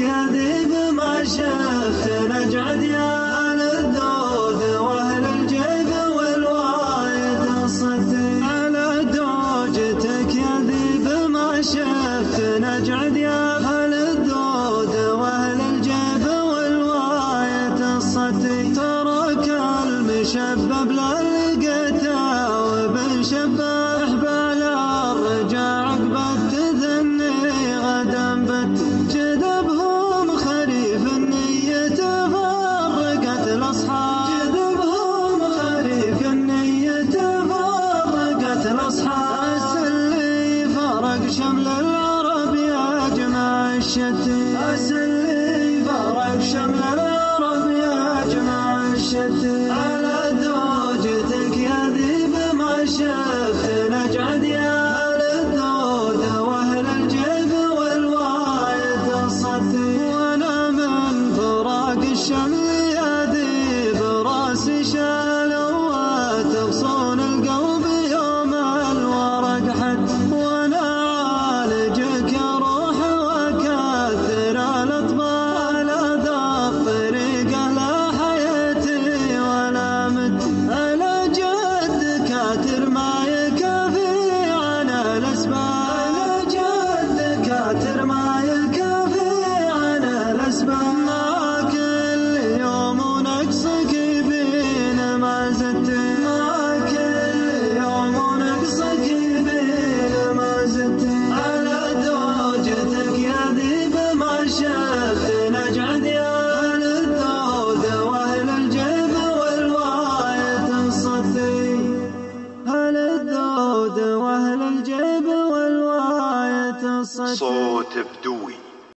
يا ذيب ما شفت نجعد يا أهل الذود وأهل الجيب والوايد الصدي على دوجتك يا ذيب ما شفت نجعد يا أهل الذود وأهل الجيب والوايد الصدي ترك المشبب للقتا وبن شبح بالرجاء عقب التثني غدا بت جذبهم خريف النية فرقت الأصحاب جذبهم خريف النية فرقت الأصحاب السلي فرق شمل العرب يا جماع الشتي السلي فرق شمل العرب يا جماع الشتي على دوجتك يا ذيب ما شفت نجعد يا أهل الذود وأهل الجيب والوايد الصدي وأنا من فراق الشمل يا ذيب راسي شالوا تغصون القلب يوم الورق حد وأنا عالجك يا روح وكثر الأطباء على ذا الطريق لا حياتي ولا مت على جد كاتر ما يكفي عن الأسباب على جد كاتر ما يكفي عن الأسباب ما كل يوم ونقصك بين ما زدت ما كل يوم ونقصك بين ما زدت على دوجتك يا ذيب ما شفت نجعد يا أهل الذود وأهل الجيب والوايد الصدي أهل الذود وأهل الجيب والوايد الصدي صوت بدوي.